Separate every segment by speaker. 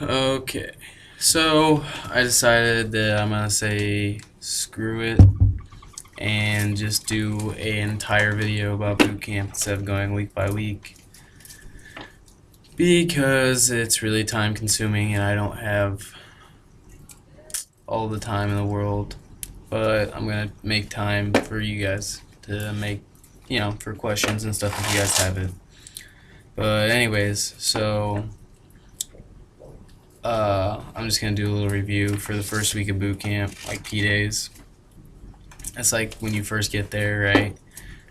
Speaker 1: Okay, so I decided that I'm gonna say screw it and just do an entire video about boot camp instead of going week by week because it's really time consuming and I don't have all the time in the world. But I'm gonna make time for you guys to make, for questions and stuff if you guys have it. But anyways, so I'm just gonna do a little review for the first week of boot camp, like P days. It's like when you first get there, right?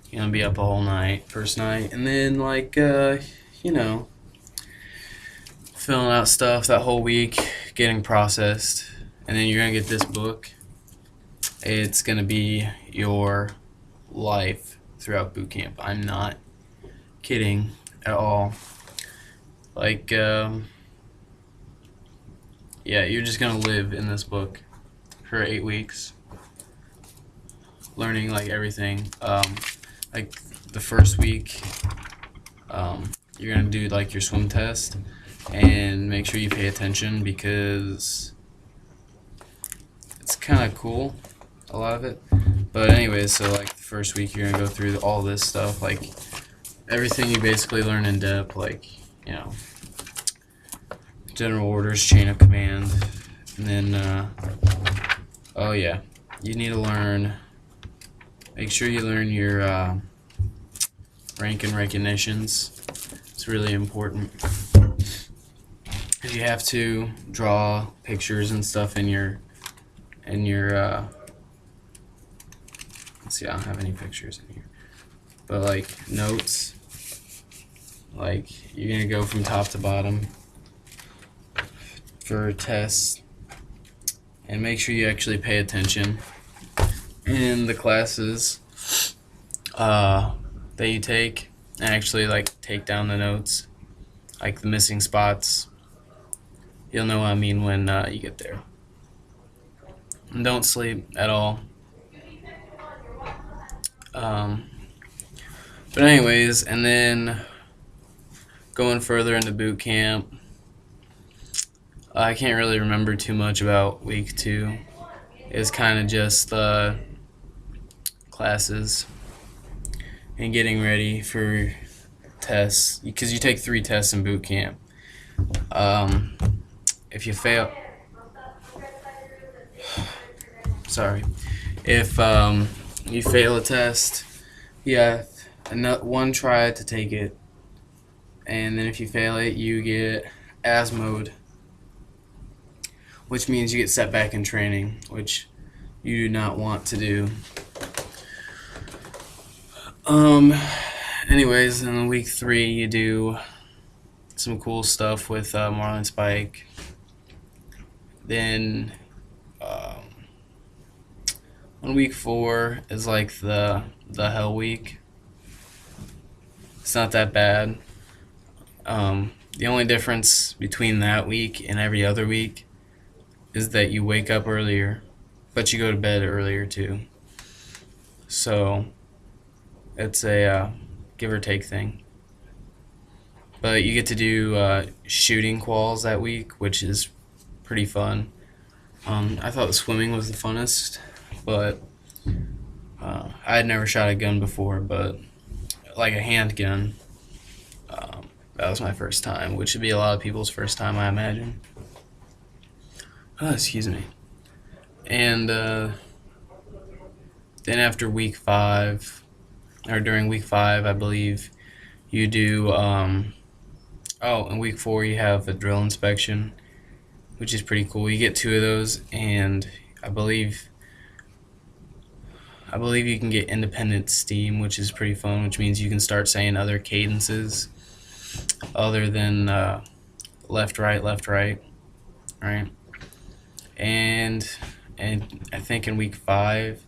Speaker 1: You're gonna be up a whole night, first night, and then you know, filling out stuff that whole week, getting processed, and then you're gonna get this book. It's gonna be your life throughout boot camp. I'm not kidding at all. Like, yeah, you're just gonna live in this book for 8 weeks, learning like everything. Like the first week, you're gonna do like your swim test, and make sure you pay attention because it's kind of cool, a lot of it. But anyways, so like the first week you're gonna go through all this stuff, like everything you basically learn in depth, like general orders, chain of command, and then oh yeah, you need to learn. Make sure you learn your rank and recognitions. It's really important. You have to draw pictures and stuff in your let's see, I don't have any pictures in here, but like notes, like you're gonna go from top to bottom for tests, and make sure you actually pay attention in the classes that you take, and actually like take down the notes, like the missing spots. You'll know what I mean when you get there. And don't sleep at all. But anyways, and then going further into boot camp, I can't really remember too much about week 2. It's kind of just classes and getting ready for tests, because you take 3 tests in boot camp. If you fail, sorry, if you fail a test, you have one try to take it, and then if you fail it, you get ASMO'd, which means you get set back in training, which you do not want to do. Anyways, in week 3, you do some cool stuff with Marlin Spike. Then on week 4 is like the hell week. It's not that bad. The only difference between that week and every other week is that you wake up earlier, but you go to bed earlier too. So it's a give or take thing. But you get to do shooting quals that week, which is pretty fun. I thought swimming was the funnest, but I had never shot a gun before, but like a handgun, that was my first time, which would be a lot of people's first time, I imagine. Oh, excuse me. And then after week 5, or during week 5, I believe, you do, in week 4 you have a drill inspection, which is pretty cool. You get 2 of those, and I believe you can get independent steam, which is pretty fun, which means you can start saying other cadences other than left, right, right? And I think in week 5,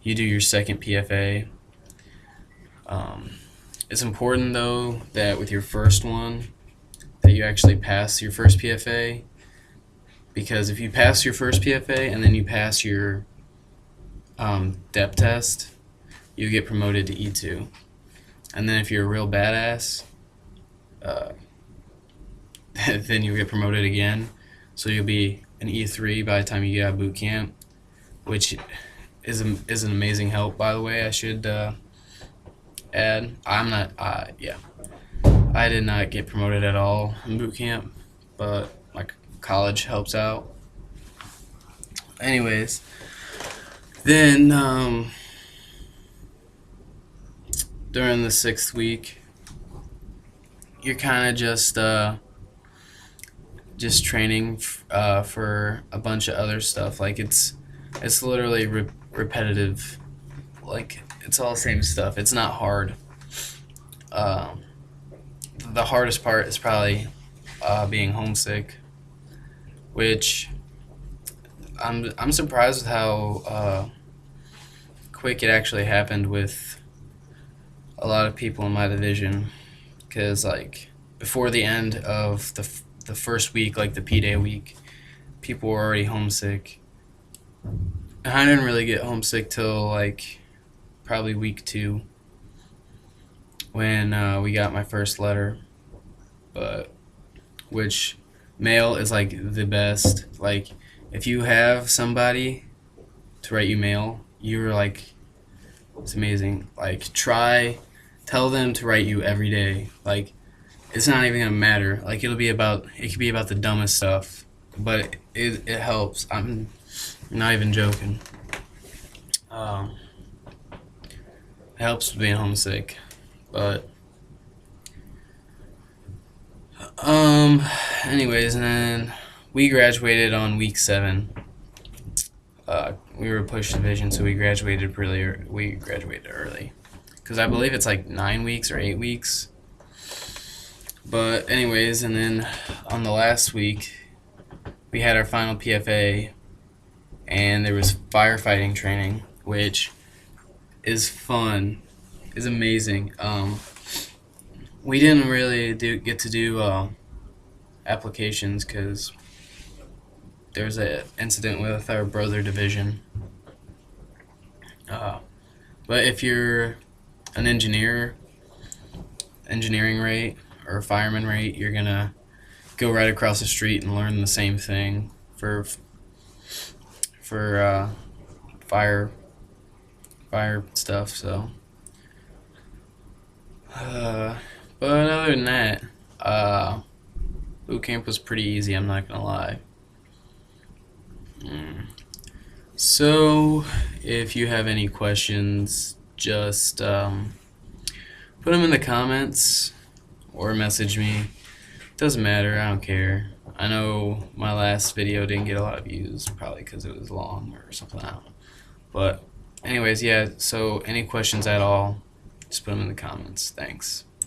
Speaker 1: you do your second PFA. It's important, though, that with your first one, that you actually pass your first PFA, because if you pass your first PFA and then you pass your depth test, you get promoted to E2. And then if you're a real badass, then you get promoted again, so you'll be an E3 by the time you get out of boot camp, which is an amazing help, by the way. I should add. I'm not. Yeah, I did not get promoted at all in boot camp, but my college helps out. Anyways, then during the 6th week, you're kind of just training for a bunch of other stuff. Like it's literally repetitive. Like it's all the same stuff. It's not hard. The hardest part is probably being homesick, which I'm surprised with how quick it actually happened with a lot of people in my division. Because like before the end of the first week, like the P-Day week, people were already homesick. And I didn't really get homesick till like probably week 2 when we got my first letter. But which mail is like the best. Like if you have somebody to write you mail, you're like, it's amazing. Like tell them to write you every day. Like it's not even gonna matter. Like it could be about the dumbest stuff, but it helps. I'm not even joking. It helps with being homesick, but anyways, and then we graduated on week 7. We were pushed division, so we graduated early, because I believe it's like 9 weeks or 8 weeks. But anyways, and then on the last week, we had our final PFA, and there was firefighting training, which is fun, is amazing. We didn't really get to do applications because there was an incident with our brother division. But if you're an engineering rate or a fireman rate, you're gonna go right across the street and learn the same thing for fire stuff. So, but other than that, boot camp was pretty easy. I'm not gonna lie. So, if you have any questions, just put them in the comments or message me. Doesn't matter. I don't care. I know my last video didn't get a lot of views, probably because it was long or something. I don't know. But anyways, yeah. So any questions at all, just put them in the comments. Thanks.